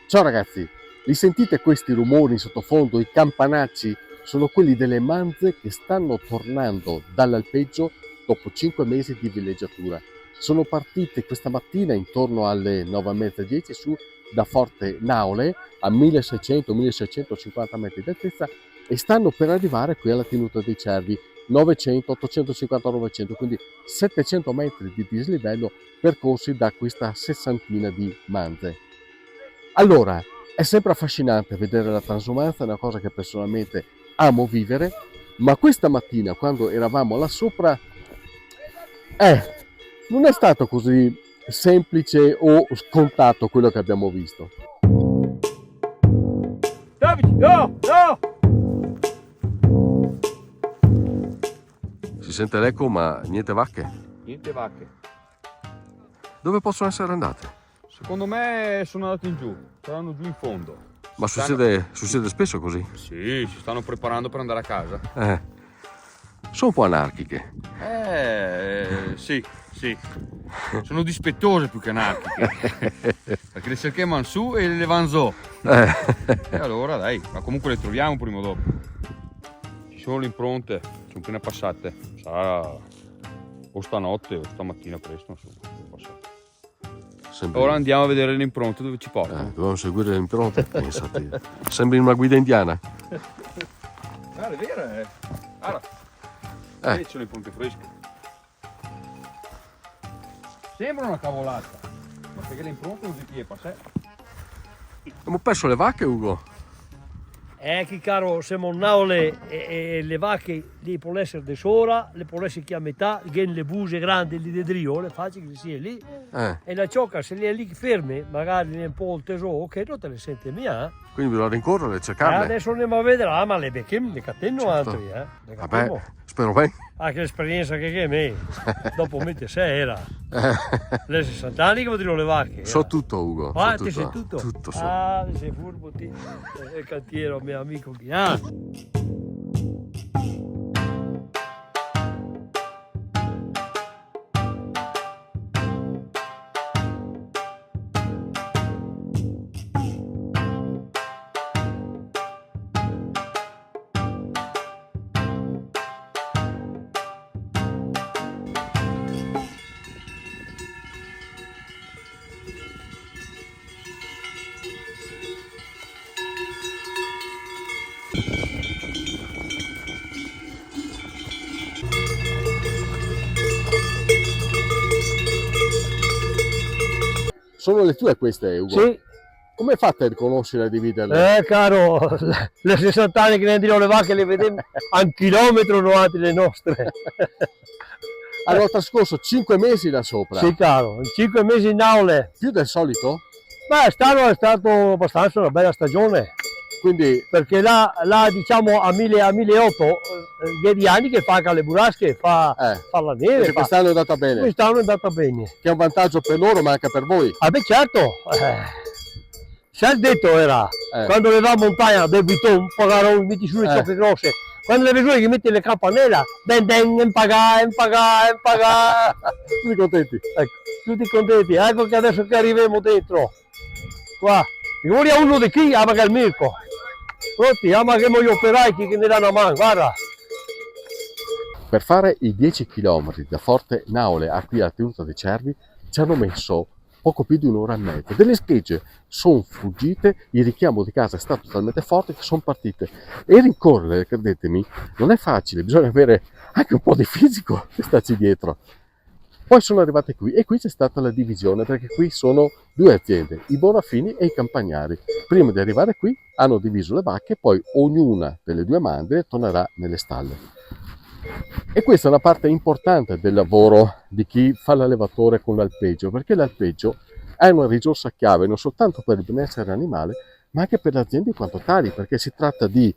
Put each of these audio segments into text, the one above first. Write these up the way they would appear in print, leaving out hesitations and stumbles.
Ciao ragazzi, li sentite questi rumori in sottofondo, i campanacci? Sono quelli delle manze che stanno tornando dall'alpeggio dopo 5 mesi di villeggiatura. Sono partite questa mattina intorno alle 9:30, 10 su da Forte Naole a 1600-1650 metri di altezza e stanno per arrivare qui alla tenuta dei Cervi, 900, 850, 900, quindi 700 metri di dislivello percorsi da questa sessantina di manze. Allora, è sempre affascinante vedere la transumanza, è una cosa che personalmente amo vivere, ma questa mattina quando eravamo là sopra, non è stato così semplice o scontato quello che abbiamo visto. Davide, no, no! Si sente l'eco ma niente vacche. Niente vacche. Dove possono essere andate? Secondo me sono andati in giù, saranno giù in fondo. Ma succede spesso così? Sì, si stanno preparando per andare a casa. Sono un po' anarchiche. Sì. Sono dispettose più che anarchiche. Perché le cerchiamo su e le levanno. E allora dai, ma comunque le troviamo prima o dopo. Ci sono le impronte, sono appena passate. Sarà o stanotte o stamattina presto, insomma, sono passate. Ora andiamo a vedere le impronte dove ci portano. Dobbiamo seguire le impronte, pensate. Sembri una guida indiana. È vero, Allora, ci sono le impronte fresche. Sembra una cavolata, ma perché le impronte non si piepa, sai? Abbiamo perso le vacche, Ugo. Che caro, siamo naule e le vacche li può essere di sora, le può essere chi a metà, che le buse grandi lì di drio, le facci che sia lì. E la ciocca se le è lì ferme, magari è un po' il tesoro, che non te le sente mia. Quindi bisogna rincorrere e cercarle. Adesso andiamo a vedere, ma le becchiamo, le cattenno altri, Vabbè, spero bene. Anche l'esperienza che me, dopo mette sera. Le 60 anni che vogliono le vacche. So tutto, Ugo. Ah, ti sei tutto? Tutto so. Ah, sei furbo, ti. Il cantiere, mio amico Ghiano. Sono le tue queste, Ugo? Sì. Come fate a riconoscere e a dividerle? Caro, le 60 anni che ne dirò le vacche le vediamo a un chilometro davanti le nostre. Hanno trascorso 5 mesi là sopra. Sì, caro, 5 mesi in aule. Più del solito? Beh, quest'anno è stato abbastanza una bella stagione. Quindi Perché là diciamo a 1800 di anni che fa le burrasche, fa la neve. perché quest'anno è andata bene. Quest'anno è andata bene. Che è un vantaggio per loro ma anche per voi. Ah beh certo, se il detto era, quando avevamo montagna del Biton, pagarono metti sulle ciocche grosse, quando le vedrai che metti le campanelle, in pagà. Tutti contenti? Ecco, tutti contenti, ecco che adesso che arriviamo dentro, qua, e ora uno di qui, ama che il Mirko, pronti, ama che gli operai che ne danno a mano, guarda. Per fare i 10 km da Forte Naole a qui alla tenuta dei Cervi ci hanno messo poco più di un'ora e mezza. Delle schegge sono fuggite, il richiamo di casa è stato talmente forte che sono partite. E rincorrere, credetemi, non è facile, bisogna avere anche un po' di fisico per starci dietro. Poi sono arrivate qui e qui c'è stata la divisione perché qui sono due aziende, i Bonafini e i Campagnari. Prima di arrivare qui hanno diviso le vacche, poi ognuna delle due mandrie tornerà nelle stalle. E questa è una parte importante del lavoro di chi fa l'allevatore con l'alpeggio, perché l'alpeggio è una risorsa chiave non soltanto per il benessere animale, ma anche per le aziende in quanto tali, perché si tratta di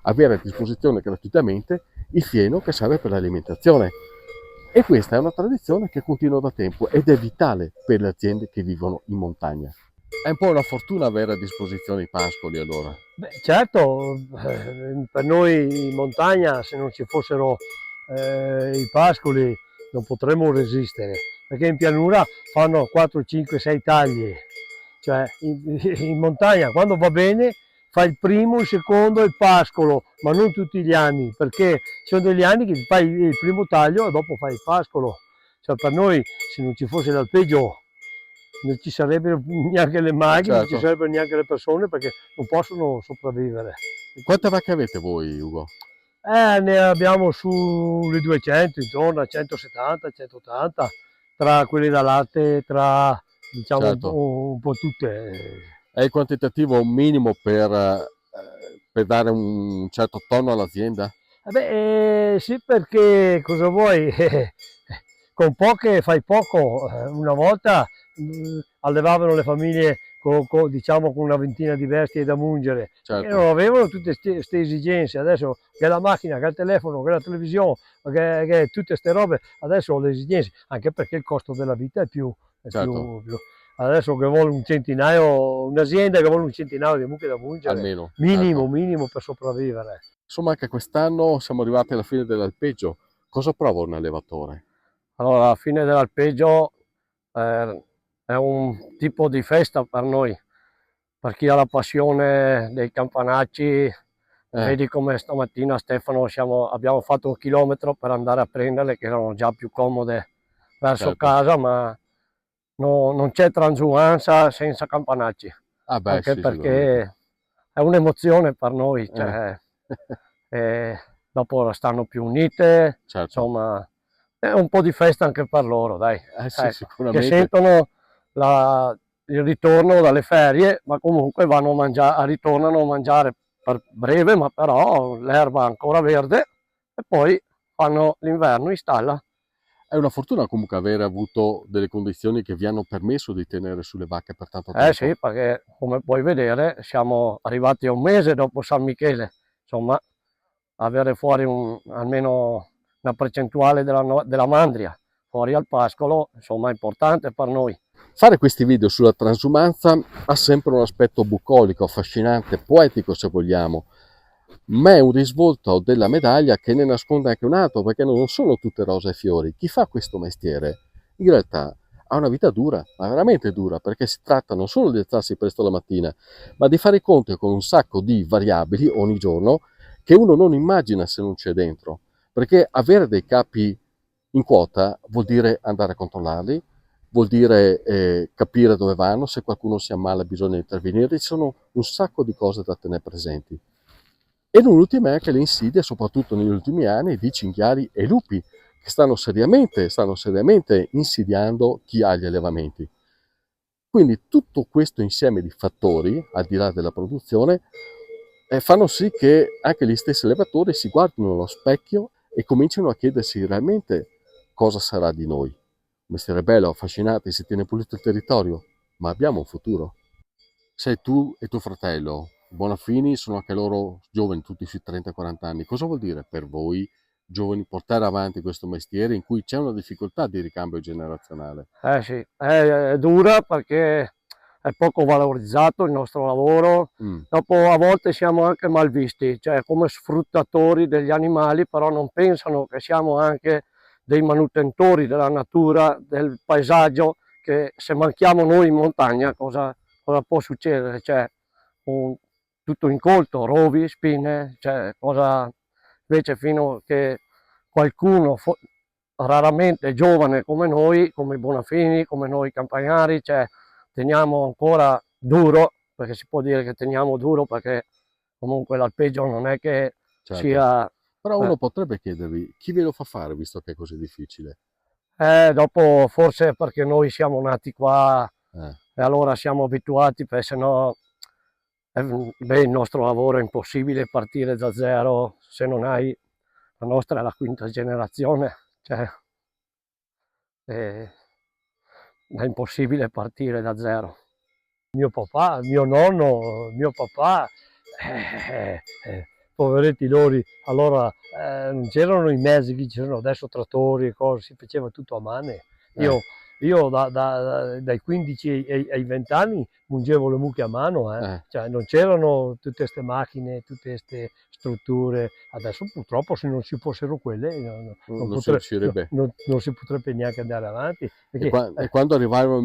avere a disposizione gratuitamente il fieno che serve per l'alimentazione. E questa è una tradizione che continua da tempo ed è vitale per le aziende che vivono in montagna. È un po' una fortuna avere a disposizione i pascoli allora. Beh, certo, per noi in montagna se non ci fossero i pascoli non potremmo resistere, perché in pianura fanno 4, 5, 6 tagli, cioè in montagna quando va bene fai il primo, il secondo e il pascolo, ma non tutti gli anni, perché ci sono degli anni che fai il primo taglio e dopo fai il pascolo. Cioè per noi se non ci fosse l'alpeggio non ci sarebbero neanche le macchine, non ci Certo. sarebbero neanche le persone perché non possono sopravvivere. Quante vacche avete voi, Ugo? Ne abbiamo sulle 200, intorno a 170, 180, tra quelli da latte, tra diciamo Certo. un po' tutte. È il quantitativo minimo per dare un certo tono all'azienda? Sì, perché cosa vuoi? Con poche fai poco. Una volta allevavano le famiglie diciamo, con una ventina di bestie da mungere e Certo. non avevano tutte queste esigenze. Adesso che la macchina, che il telefono, che la televisione, che tutte queste robe, adesso ho le esigenze, anche perché il costo della vita è più, Certo. adesso che vuole un centinaio, un'azienda che vuole un centinaio di mucche da mungere, Almeno. minimo, Certo. minimo per sopravvivere. Insomma, anche quest'anno siamo arrivati alla fine dell'alpeggio. Cosa prova un allevatore? Allora, la fine dell'alpeggio è un tipo di festa per noi, per chi ha la passione dei campanacci. Vedi come stamattina Stefano abbiamo fatto 1 chilometro per andare a prenderle, che erano già più comode verso Certo. casa, ma non c'è transumanza senza campanacci, Ah beh, anche sì, sicuramente. perché è un'emozione per noi, cioè, dopo stanno più unite, Certo. insomma è un po' di festa anche per loro, dai, Sì, che sicuramente. sentono il ritorno dalle ferie, ma comunque vanno a mangiare, ritornano a mangiare per breve, ma però l'erba ancora verde e poi fanno l'inverno in stalla. È una fortuna comunque avere avuto delle condizioni che vi hanno permesso di tenere sulle vacche per tanto tempo. Sì, perché come puoi vedere siamo arrivati a un mese dopo San Michele, insomma avere fuori almeno una percentuale della mandria fuori al pascolo, insomma è importante per noi. Fare questi video sulla transumanza ha sempre un aspetto bucolico, affascinante, poetico se vogliamo, ma è un risvolto della medaglia che ne nasconde anche un altro, perché non sono tutte rose e fiori. Chi fa questo mestiere in realtà ha una vita dura, ma veramente dura, perché si tratta non solo di alzarsi presto la mattina, ma di fare i conti con un sacco di variabili ogni giorno che uno non immagina se non c'è dentro, perché avere dei capi in quota vuol dire andare a controllarli, vuol dire capire dove vanno, se qualcuno si ammala bisogna intervenire, ci sono un sacco di cose da tenere presenti. E non ultima è anche le insidie, soprattutto negli ultimi anni, di cinghiali e lupi, che stanno seriamente insidiando chi ha gli allevamenti. Quindi tutto questo insieme di fattori, al di là della produzione, fanno sì che anche gli stessi allevatori si guardino allo specchio e cominciano a chiedersi realmente cosa sarà di noi. Un mestiere bello, affascinante, si tiene pulito il territorio, ma abbiamo un futuro. Sei tu e tuo fratello, Bonafini, sono anche loro giovani, tutti sui 30-40 anni. Cosa vuol dire per voi, giovani, portare avanti questo mestiere in cui c'è una difficoltà di ricambio generazionale? Sì, è dura perché è poco valorizzato il nostro lavoro. Dopo a volte siamo anche mal visti, cioè come sfruttatori degli animali, però non pensano che siamo anche dei manutentori della natura, del paesaggio, che se manchiamo noi in montagna cosa può succedere? Cioè, tutto incolto, rovi, spine, cioè invece fino che qualcuno raramente giovane come noi, come i Bonafini, come noi campagnari, cioè teniamo ancora duro, perché si può dire che teniamo duro perché comunque l'alpeggio non è che Certo. sia... Però uno potrebbe chiedervi chi ve lo fa fare visto che è così difficile? Dopo forse perché noi siamo nati qua Eh. e allora siamo abituati, perché sennò il nostro lavoro è impossibile partire da zero se non hai... La nostra è la quinta generazione, cioè è impossibile partire da zero. Mio papà, mio nonno, mio papà, poveretti loro, allora non c'erano i mezzi che ci sono adesso, trattori e cose, si faceva tutto a mano. Io io dai 15 ai 20 anni mungevo le mucche a mano, Cioè, non c'erano tutte queste macchine, tutte queste strutture. Adesso purtroppo se non ci fossero quelle Non si riuscirebbe. non si potrebbe neanche andare avanti. Perché, E quando arrivava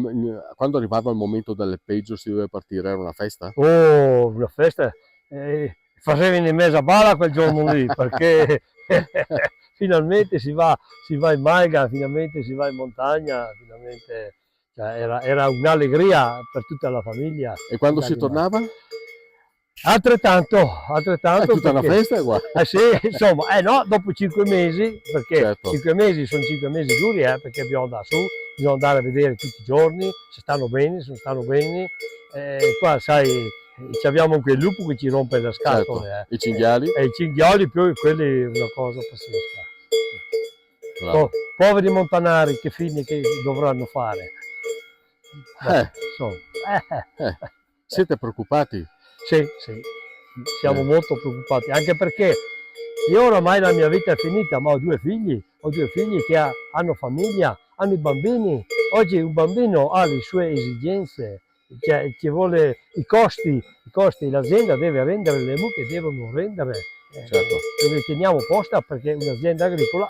il momento dell'alpeggio si doveva partire, era una festa? oh, una festa, facevi in mezzo a balla quel giorno lì, perché finalmente si va in Maiga, finalmente si va in montagna, finalmente, cioè, era un'allegria per tutta la famiglia. E quando si tornava? Altrettanto. È tutta una festa qua. Sì, insomma, no, dopo 5 mesi, perché Certo. 5 mesi sono 5 mesi duri, perché bisogna andare su, bisogna andare a vedere tutti i giorni se stanno bene, se non stanno bene. Qua, sai, abbiamo anche il lupo che ci rompe le scatole. Certo. I cinghiali? E i cinghiali, più quelli è una cosa pazzesca. Bravo. Poveri montanari, che fine che dovranno fare? Insomma. Siete preoccupati? Sì, siamo molto preoccupati, anche perché io oramai la mia vita è finita, ma ho due figli che hanno famiglia, hanno i bambini. Oggi un bambino ha le sue esigenze, cioè ci vuole i costi, l'azienda deve rendere, le mucche devono rendere. Certo. E le teniamo posta perché un'azienda agricola,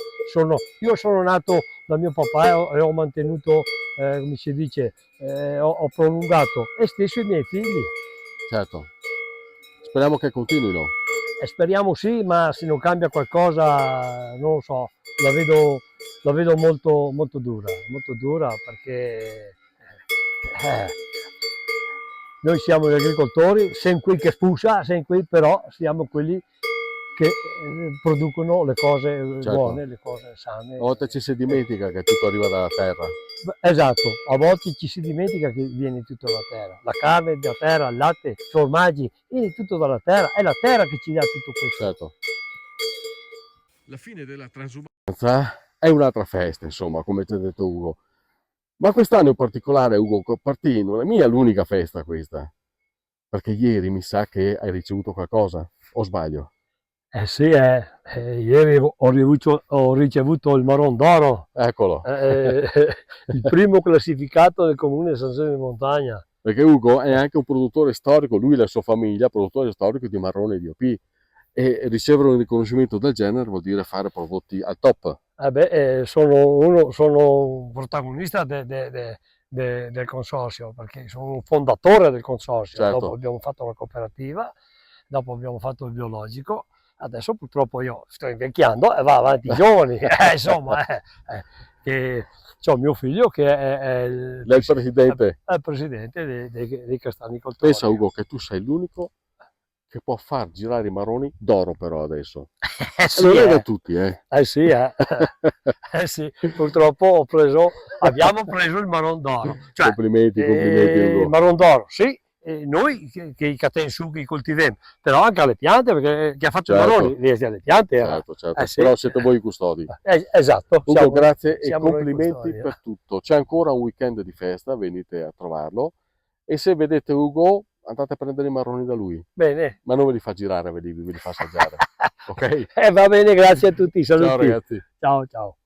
io sono nato da mio papà e ho mantenuto, come si dice, ho prolungato, e stesso i miei figli. Certo. Speriamo che continuino. Speriamo sì, ma se non cambia qualcosa, non lo so, la vedo molto dura perché noi siamo gli agricoltori, siamo qui che spusa, siamo qui, però siamo quelli che producono le cose buone, le cose sane. A volte ci si dimentica che tutto arriva dalla terra. Esatto, a volte ci si dimentica che viene tutto dalla terra. La carne dalla terra, il latte, i formaggi, viene tutto dalla terra, è la terra che ci dà tutto questo. Certo. La fine della transumanza è un'altra festa, insomma, come ti ha detto Ugo. Ma quest'anno in particolare, Ugo, partì, non è mia l'unica festa questa. Perché ieri mi sa che hai ricevuto qualcosa, o sbaglio? Sì, ieri ho ricevuto il Maron d'Oro, Eccolo. il primo classificato del comune di San Giovanni di Montagna. Perché Ugo è anche un produttore storico, lui e la sua famiglia, produttore storico di marrone e di OP. E ricevere un riconoscimento del genere vuol dire fare prodotti al top. Sono un protagonista del consorzio, perché sono un fondatore del consorzio. Certo. Dopo abbiamo fatto la cooperativa, dopo abbiamo fatto il biologico, adesso purtroppo io sto invecchiando e va avanti i giovani, insomma, che c'ho mio figlio che è il presidente dei castanicoltori. Pensa Ugo che tu sei l'unico che può far girare i marroni d'oro però adesso. Sì, lo vedo tutti, sì, sì, purtroppo abbiamo preso il Maron d'Oro. Cioè, complimenti Ugo. Il Maron d'Oro, sì, noi che i cateni su che coltiviamo, però anche alle piante, perché chi ha fatto i marroni riesce alle piante. Certo. Sì. Però siete voi i custodi. Esatto. Ugo, grazie e complimenti per tutto. C'è ancora un weekend di festa, venite a trovarlo. E se vedete Ugo, andate a prendere i marroni da lui. Bene. Ma non ve li fa girare, ve li fa assaggiare. Ok? Va bene, grazie a tutti, saluti. Ciao ragazzi. Ciao.